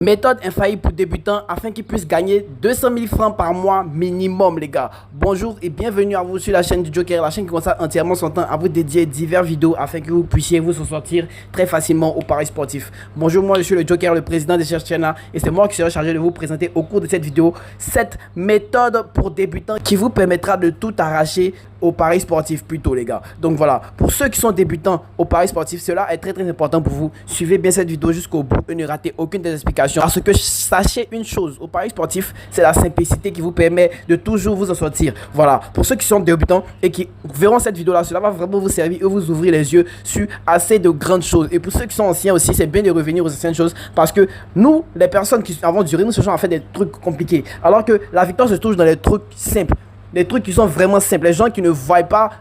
Méthode infaillible pour débutants afin qu'ils puissent gagner 200 000 francs par mois minimum, les gars. Bonjour et bienvenue à vous sur la chaîne du Joker, la chaîne qui consacre entièrement son temps à vous dédier divers vidéos afin que vous puissiez vous en sortir très facilement au paris sportif. Bonjour, moi je suis le Joker, le président de cette chaîne-là, et c'est moi qui serai chargé de vous présenter au cours de cette vidéo cette méthode pour débutants qui vous permettra de tout arracher au paris sportif plutôt, les gars. Donc voilà, pour ceux qui sont débutants au paris sportif, cela est très important pour vous. Suivez bien cette vidéo jusqu'au bout et ne ratez aucune des explications. Parce que sachez une chose, au paris sportif, c'est la simplicité qui vous permet de toujours vous en sortir. Voilà, pour ceux qui sont débutants et qui verront cette vidéo là, cela va vraiment vous servir et vous ouvrir les yeux sur assez de grandes choses. Et pour ceux qui sont anciens aussi, c'est bien de revenir aux anciennes choses, parce que nous, les personnes qui avons duré, nous cherchons à faire des trucs compliqués, alors que la victoire se trouve dans les trucs simples. Les trucs qui sont vraiment simples, les gens qui ne voient pas,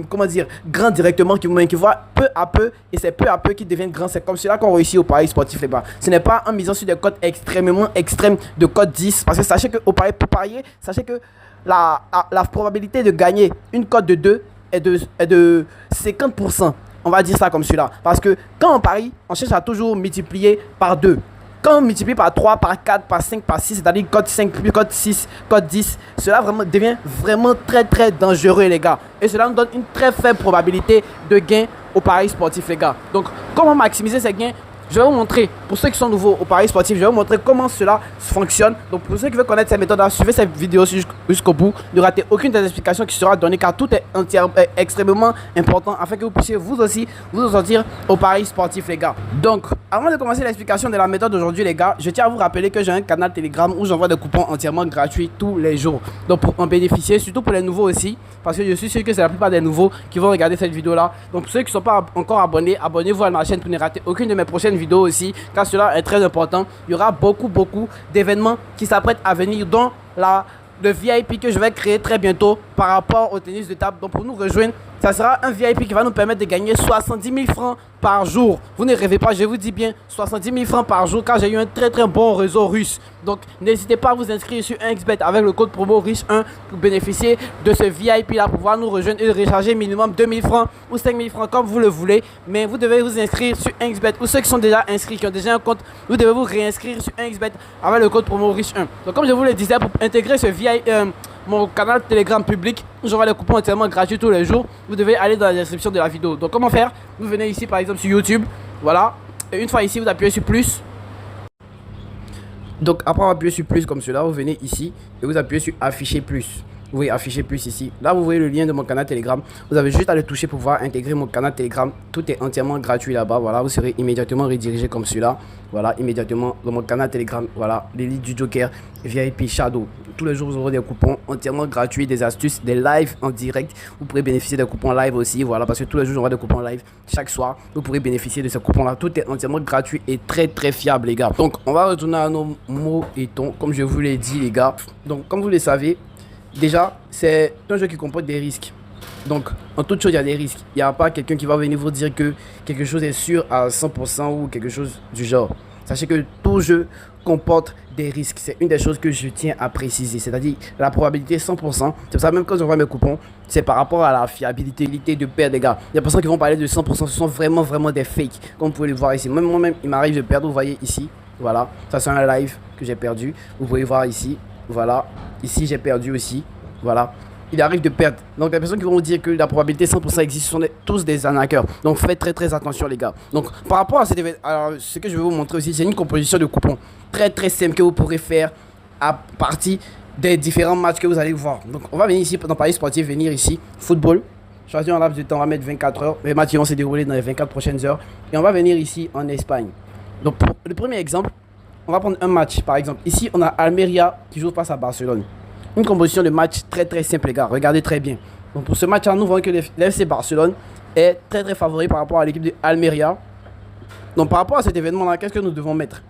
comment dire, grand directement, qui voient peu à peu, et c'est peu à peu qu'ils deviennent grands. C'est comme cela qu'on réussit au paris sportif, les gars. Ce n'est pas en misant sur des cotes extrêmement extrêmes de cote 10, parce que sachez que au pari, pour parier, sachez que la probabilité de gagner une cote de 2 est de 50%. On va dire ça comme cela, parce que quand on parie, on cherche à toujours multiplier par 2. Quand on multiplie par 3, par 4, par 5, par 6, c'est-à-dire code 5, code 6, code 10, cela devient vraiment très dangereux, les gars. Et cela nous donne une très faible probabilité de gain au paris sportif, les gars. Donc, comment maximiser ces gains? Je vais vous montrer, pour ceux qui sont nouveaux au paris sportif, je vais vous montrer comment cela fonctionne. Donc pour ceux qui veulent connaître ces méthodes-là, suivez cette vidéo jusqu'au bout. Ne ratez aucune des explications qui sera donnée, car tout est extrêmement important afin que vous puissiez vous aussi vous en sortir au paris sportif, les gars. Donc, avant de commencer l'explication de la méthode d'aujourd'hui, les gars, je tiens à vous rappeler que j'ai un canal Telegram où j'envoie des coupons entièrement gratuits tous les jours. Donc pour en bénéficier, surtout pour les nouveaux aussi, parce que je suis sûr que c'est la plupart des nouveaux qui vont regarder cette vidéo-là. Donc pour ceux qui ne sont pas encore abonnés, abonnez-vous à ma chaîne pour ne rater aucune de mes prochaines vidéos aussi, car cela est très important. Il y aura beaucoup d'événements qui s'apprêtent à venir, dont le VIP que je vais créer très bientôt par rapport au tennis de table. Donc pour nous rejoindre, ça sera un VIP qui va nous permettre de gagner 70 000 francs par jour. Vous ne rêvez pas, je vous dis bien 70 000 francs par jour, car j'ai eu un très bon réseau russe. Donc n'hésitez pas à vous inscrire sur 1xBet avec le code promo riche1 pour bénéficier de ce VIP là, pour pouvoir nous rejoindre et recharger minimum 2 000 francs ou 5 000 francs comme vous le voulez. Mais vous devez vous inscrire sur 1xBet, ou ceux qui sont déjà inscrits, qui ont déjà un compte, vous devez vous réinscrire sur 1xBet avec le code promo riche1. Donc comme je vous le disais, pour intégrer ce VIP, mon canal Telegram public où j'envoie les coupons entièrement gratuits tous les jours, vous devez aller dans la description de la vidéo. Donc comment faire? Vous venez ici par exemple sur YouTube, voilà, et une fois ici vous appuyez sur plus. Donc après avoir appuyé sur plus comme cela, vous venez ici et vous appuyez sur afficher plus. Vous voyez afficher plus ici. Là vous voyez le lien de mon canal Telegram. Vous avez juste à le toucher pour pouvoir intégrer mon canal Telegram. Tout est entièrement gratuit là-bas. Voilà, vous serez immédiatement redirigé comme cela. Voilà, immédiatement dans mon canal Telegram. Voilà, l'élite du Joker, VIP Shadow. Tous les jours vous aurez des coupons entièrement gratuits, des astuces, des lives en direct. Vous pourrez bénéficier des coupons live aussi. Voilà, parce que tous les jours j'aurai des coupons live chaque soir. Vous pourrez bénéficier de ces coupons là. Tout est entièrement gratuit et très fiable, les gars. Donc on va retourner à nos mots et tons, comme je vous l'ai dit, les gars. Donc comme vous le savez, déjà, c'est un jeu qui comporte des risques. Donc, en toute chose, il y a des risques. Il n'y a pas quelqu'un qui va venir vous dire que quelque chose est sûr à 100% ou quelque chose du genre. Sachez que tout jeu comporte des risques. C'est une des choses que je tiens à préciser. C'est-à-dire, la probabilité 100%. C'est pour ça, même quand j'envoie mes coupons, c'est par rapport à la fiabilité de perdre, les gars. Il y a des personnes qui vont parler de 100%. Ce sont vraiment des fakes. Comme vous pouvez le voir ici. Même moi-même, il m'arrive de perdre. Vous voyez ici. Voilà. Ça, c'est un live que j'ai perdu. Vous pouvez voir ici. Voilà. Ici, j'ai perdu aussi. Voilà. Il arrive de perdre. Donc, les personnes qui vont vous dire que la probabilité 100% existe sont tous des arnaqueurs. Donc, faites très attention, les gars. Donc, par rapport à ce que je vais vous montrer aussi, c'est une composition de coupons très simple que vous pourrez faire à partir des différents matchs que vous allez voir. Donc, on va venir ici dans Paris Sportif, venir ici, football. Choisir un laps de temps, on va mettre 24 heures. Les matchs vont se dérouler dans les 24 prochaines heures. Et on va venir ici en Espagne. Donc, pour le premier exemple, on va prendre un match, par exemple. Ici, on a Almeria qui joue face à Barcelone. Une composition de match très simple, les gars. Regardez très bien. Donc pour ce match-là, nous voyons que l'FC Barcelone est très favori par rapport à l'équipe de Almeria. Donc par rapport à cet événement-là, qu'est-ce que nous devons mettre?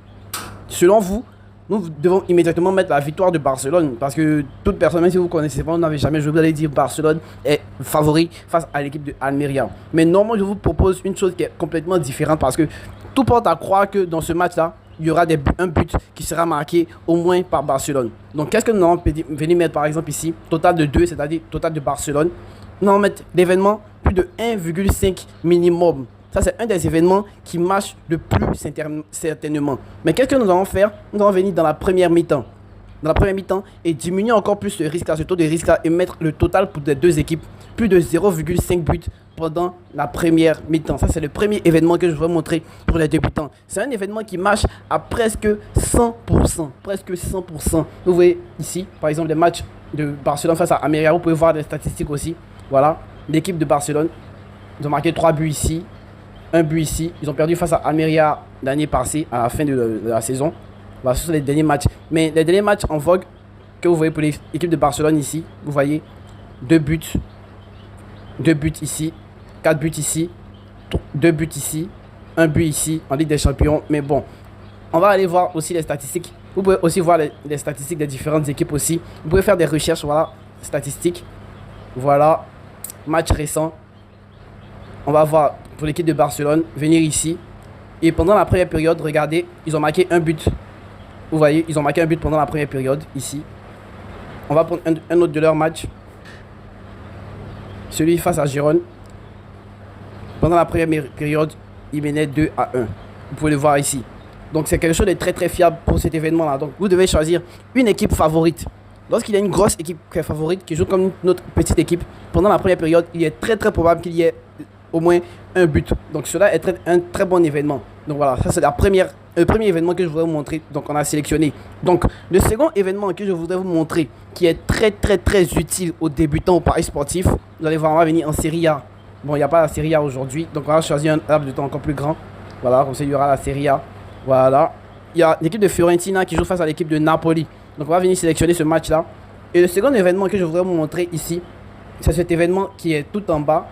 Selon vous, nous devons immédiatement mettre la victoire de Barcelone. Parce que toute personne, même si vous ne connaissez pas, vous n'avez jamais joué, vous allez dire Barcelone est favori face à l'équipe de Almeria. Mais normalement, je vous propose une chose qui est complètement différente, parce que tout porte à croire que dans ce match-là, il y aura un but qui sera marqué au moins par Barcelone. Donc qu'est-ce que nous allons venir mettre par exemple ici? Total de 2, c'est-à-dire total de Barcelone. Nous allons mettre l'événement plus de 1,5 minimum. Ça, c'est un des événements qui marche le plus certainement. Mais qu'est-ce que nous allons faire? Nous allons venir dans la première mi-temps. Dans la première mi-temps et diminuer encore plus ce risque-là, ce taux de risque-là et mettre le total pour les deux équipes plus de 0,5 buts pendant la première mi-temps. Ça, c'est le premier événement que je vais montrer pour les débutants. C'est un événement qui marche à presque 100%. Presque 100%. Vous voyez ici, par exemple, les matchs de Barcelone face à Almeria. Vous pouvez voir des statistiques aussi. Voilà, l'équipe de Barcelone. Ils ont marqué 3 buts ici, 1 but ici. Ils ont perdu face à Almeria l'année passée, à la fin de la saison. Voilà, ce sont les derniers matchs. Mais les derniers matchs en vogue que vous voyez pour l'équipe de Barcelone ici, vous voyez 2 buts ici, 4 buts ici, 2 buts ici, 1 but ici en Ligue des Champions. Mais bon, on va aller voir aussi les statistiques. Vous pouvez aussi voir les statistiques des différentes équipes aussi. Vous pouvez faire des recherches, voilà, statistiques. Voilà, match récent. On va voir pour l'équipe de Barcelone, venir ici. Et pendant la première période, regardez, ils ont marqué un but. Vous voyez, ils ont marqué un but pendant la première période, ici. On va prendre un autre de leur match. Celui face à Girone. Pendant la première période, ils menaient 2-1. Vous pouvez le voir ici. Donc c'est quelque chose de très très fiable pour cet événement-là. Donc vous devez choisir une équipe favorite. Lorsqu'il y a une grosse équipe qui est favorite, qui joue comme notre petite équipe, pendant la première période, il est très très probable qu'il y ait au moins un but. Donc cela est un très bon événement. Donc voilà, ça c'est le premier événement que je voudrais vous montrer. Donc on a sélectionné. Donc le second événement que je voudrais vous montrer, qui est très très très utile aux débutants au paris sportif, vous allez voir, on va venir en Serie A. Bon, il n'y a pas la Serie A aujourd'hui, donc on va choisir un laps de temps encore plus grand. Voilà, comme ça il y aura la Serie A. Voilà, il y a l'équipe de Fiorentina qui joue face à l'équipe de Napoli. Donc on va venir sélectionner ce match-là. Et le second événement que je voudrais vous montrer ici, c'est cet événement qui est tout en bas.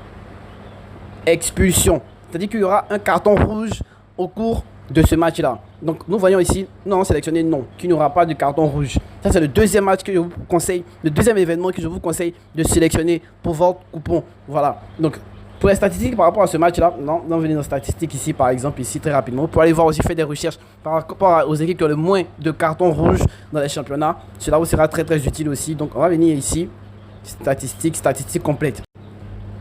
Expulsion. C'est-à-dire qu'il y aura un carton rouge au cours de ce match-là. Donc nous voyons ici, nous avons sélectionné non, qu'il n'y aura pas de carton rouge. Ça c'est le deuxième match que je vous conseille, le deuxième événement que je vous conseille de sélectionner pour votre coupon. Voilà. Donc pour les statistiques par rapport à ce match-là, non, on va venir dans les statistiques ici par exemple, ici très rapidement. Pour aller voir aussi, faire des recherches par rapport aux équipes qui ont le moins de cartons rouges dans les championnats. Cela vous sera très très utile aussi. Donc on va venir ici, statistiques complètes.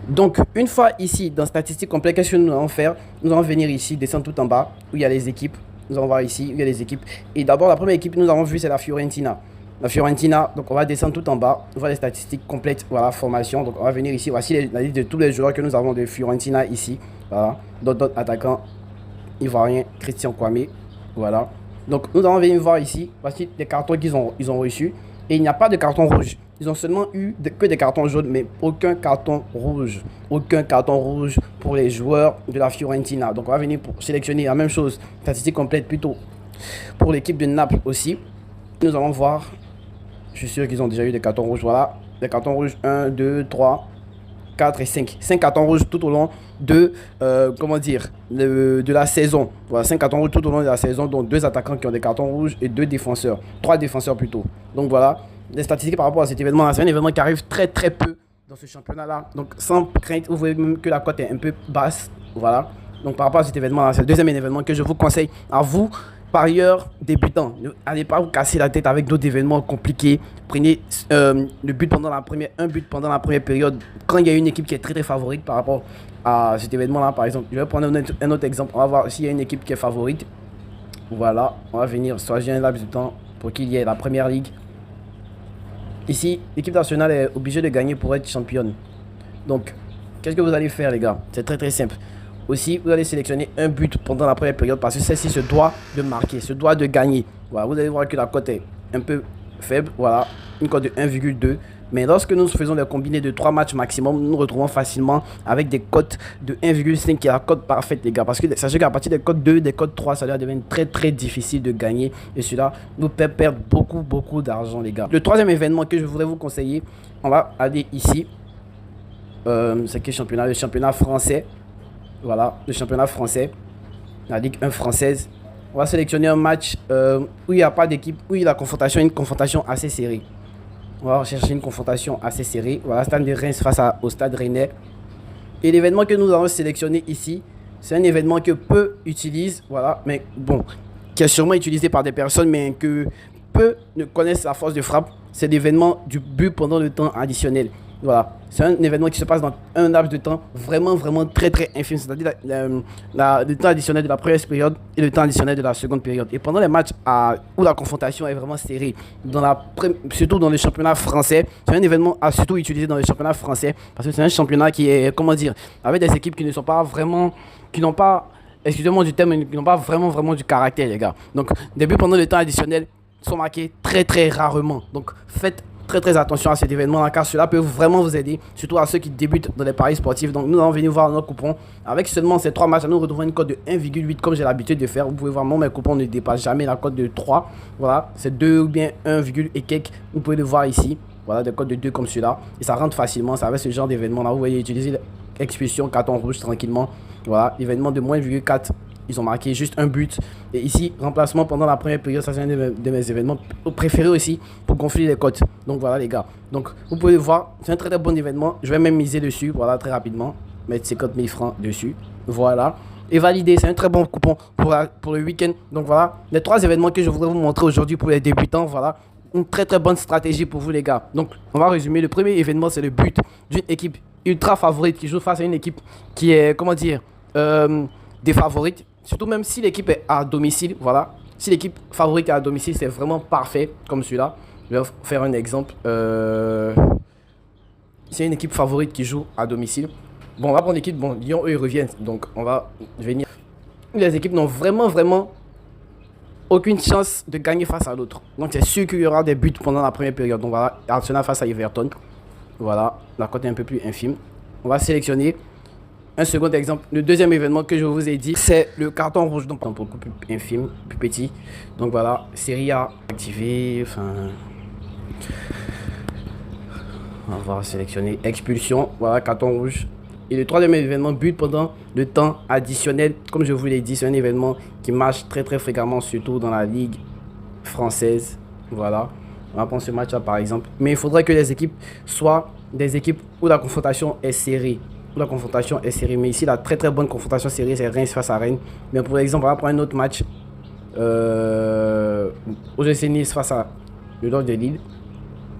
Donc, une fois ici, dans statistiques complètes, qu'est-ce que nous allons faire? Nous allons venir ici, descendre tout en bas, où il y a les équipes. Nous allons voir ici, où il y a les équipes. Et d'abord, la première équipe que nous avons vue, c'est la Fiorentina. La Fiorentina, donc on va descendre tout en bas, on voit les statistiques complètes, voilà, formation. Donc, on va venir ici, voici la liste de tous les joueurs que nous avons de Fiorentina ici. Voilà, d'autres attaquants ivoiriens, Christian Kwame, voilà. Donc, nous allons venir voir ici, voici les cartons qu'ils ont reçus. Et il n'y a pas de carton rouge. Ils ont seulement eu que des cartons jaunes, mais aucun carton rouge. Aucun carton rouge pour les joueurs de la Fiorentina. Donc on va venir pour sélectionner la même chose, statistique complète plutôt. Pour l'équipe de Naples aussi, nous allons voir. Je suis sûr qu'ils ont déjà eu des cartons rouges. Voilà, des cartons rouges 1, 2, 3, 4 et 5. 5 cartons rouges tout au long de, de la saison. Voilà, 5 cartons rouges tout au long de la saison, dont 2 attaquants qui ont des cartons rouges et 2 défenseurs. 3 défenseurs plutôt. Donc voilà, les statistiques par rapport à cet événement-là. C'est un événement qui arrive très très peu dans ce championnat-là. Donc sans crainte, vous voyez même que la cote est un peu basse. Voilà. Donc par rapport à cet événement-là, c'est le deuxième événement que je vous conseille à vous, parieurs débutants. N'allez pas vous casser la tête avec d'autres événements compliqués. Prenez le but pendant un but pendant la première période. Quand il y a une équipe qui est très très favorite par rapport à cet événement-là, par exemple. Je vais prendre un autre exemple. On va voir s'il y a une équipe qui est favorite. Voilà. On va venir choisir un laps de temps pour qu'il y ait la première ligue. Ici, l'équipe nationale est obligée de gagner pour être championne. Donc, qu'est-ce que vous allez faire, les gars? C'est très très simple. Aussi, vous allez sélectionner un but pendant la première période parce que celle-ci se doit de marquer, se doit de gagner. Voilà, vous allez voir que la cote est un peu faible. Voilà, une cote de 1,2. Mais lorsque nous faisons les combinés de 3 matchs maximum, nous nous retrouvons facilement avec des cotes de 1,5 qui est la cote parfaite, les gars. Parce que sachez qu'à partir des cotes 2, des cotes 3, ça devient très très difficile de gagner. Et cela nous fait perdre beaucoup d'argent, les gars. Le troisième événement que je voudrais vous conseiller, on va aller ici. C'est quel championnat? Le championnat français. Voilà, le championnat français. La Ligue 1 française. On va sélectionner un match où il n'y a pas d'équipe, où il y a une confrontation assez serrée. On va rechercher une confrontation assez serrée. Voilà, Stade de Reims face au Stade Rennais. Et l'événement que nous avons sélectionné ici, c'est un événement que peu utilisent, voilà, mais bon, qui est sûrement utilisé par des personnes, mais que peu ne connaissent la force de frappe. C'est l'événement du but pendant le temps additionnel. Voilà, c'est un événement qui se passe dans un laps de temps vraiment, vraiment très, très infime. C'est-à-dire le temps additionnel de la première période et le temps additionnel de la seconde période. Et pendant les matchs où la confrontation est vraiment serrée, surtout dans le championnat français, c'est un événement à surtout utiliser dans le championnat français parce que c'est un championnat qui est, comment dire, avec des équipes qui ne sont pas vraiment, qui n'ont pas, excusez-moi du terme, qui n'ont pas vraiment, vraiment du caractère, les gars. Donc, des buts pendant le temps additionnel sont marqués très, très rarement. Donc, faites très très attention à cet événement là car cela peut vraiment vous aider, surtout à ceux qui débutent dans les paris sportifs. Donc nous allons venir voir notre coupon avec seulement ces 3 matchs. Nous retrouvons une cote de 1,8 comme j'ai l'habitude de faire. Vous pouvez voir, moi mes coupons ne dépassent jamais la cote de 3. Voilà, c'est 2 ou bien 1, et quelques. Vous pouvez le voir ici. Voilà, des cotes de 2 comme celui-là et ça rentre facilement. Ça avec ce genre d'événement là, vous voyez, utiliser l'expulsion carton rouge tranquillement. Voilà, événement de moins 1,4. Ils ont marqué juste un but. Et ici, remplacement pendant la première période, ça c'est un de mes événements préférés aussi pour gonfler les cotes. Donc voilà les gars. Donc vous pouvez voir, c'est un très très bon événement. Je vais même miser dessus, voilà, très rapidement. Mettre 50 000 francs dessus. Voilà. Et valider, c'est un très bon coupon pour le week-end. Donc voilà, les 3 événements que je voudrais vous montrer aujourd'hui pour les débutants. Voilà, une très très bonne stratégie pour vous les gars. Donc on va résumer. Le premier événement, c'est le but d'une équipe ultra favorite qui joue face à une équipe qui est, comment dire, des favorites. Surtout même si l'équipe est à domicile, voilà. Si l'équipe favorite est à domicile, c'est vraiment parfait comme celui-là. Je vais faire un exemple. C'est une équipe favorite qui joue à domicile. Bon, on va prendre l'équipe. Bon, Lyon, eux, ils reviennent. Donc, on va venir. Les équipes n'ont vraiment, vraiment aucune chance de gagner face à l'autre. Donc, c'est sûr qu'il y aura des buts pendant la première période. Donc, voilà. Arsenal face à Everton. Voilà. La cote est un peu plus infime. On va sélectionner. Un second exemple, le deuxième événement que je vous ai dit, c'est le carton rouge, donc beaucoup plus infime, plus petit. Donc voilà, Serie A activé, enfin... On va sélectionner expulsion, voilà, carton rouge. Et le troisième événement, but pendant le temps additionnel. Comme je vous l'ai dit, c'est un événement qui marche très très fréquemment, surtout dans la Ligue française. Voilà, on va prendre ce match-là par exemple. Mais il faudrait que les équipes soient des équipes où la confrontation est serrée. La confrontation est serrée, mais ici la très très bonne confrontation serrée, c'est Reims face à Rennes. Mais pour exemple, on va prendre un autre match, OGC Nice face à le Lord de Lille.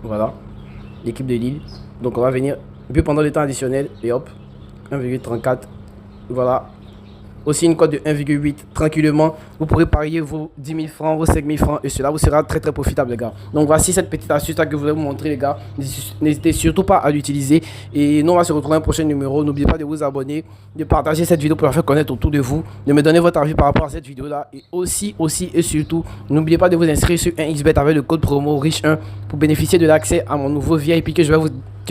Voilà, l'équipe de Lille. Donc on va venir but pendant le temps additionnel et hop, 1,34. Voilà, aussi une cote de 1,8 tranquillement. Vous pourrez parier vos 10 000 francs, vos 5 000 francs et cela vous sera très très profitable les gars. Donc voici cette petite astuce là que je voulais vous montrer les gars. N'hésitez surtout pas à l'utiliser et nous on va se retrouver dans un prochain numéro. N'oubliez pas de vous abonner, de partager cette vidéo pour la faire connaître autour de vous, de me donner votre avis par rapport à cette vidéo là et aussi et surtout n'oubliez pas de vous inscrire sur 1xBet avec le code promo riche1 pour bénéficier de l'accès à mon nouveau VIP que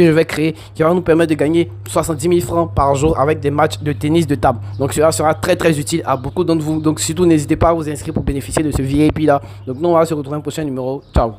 je vais créer, qui va nous permettre de gagner 70 000 francs par jour avec des matchs de tennis de table. Donc cela sera très très utile à beaucoup d'entre vous. Donc surtout n'hésitez pas à vous inscrire pour bénéficier de ce VIP là. Donc nous on va se retrouver dans un prochain numéro. Ciao.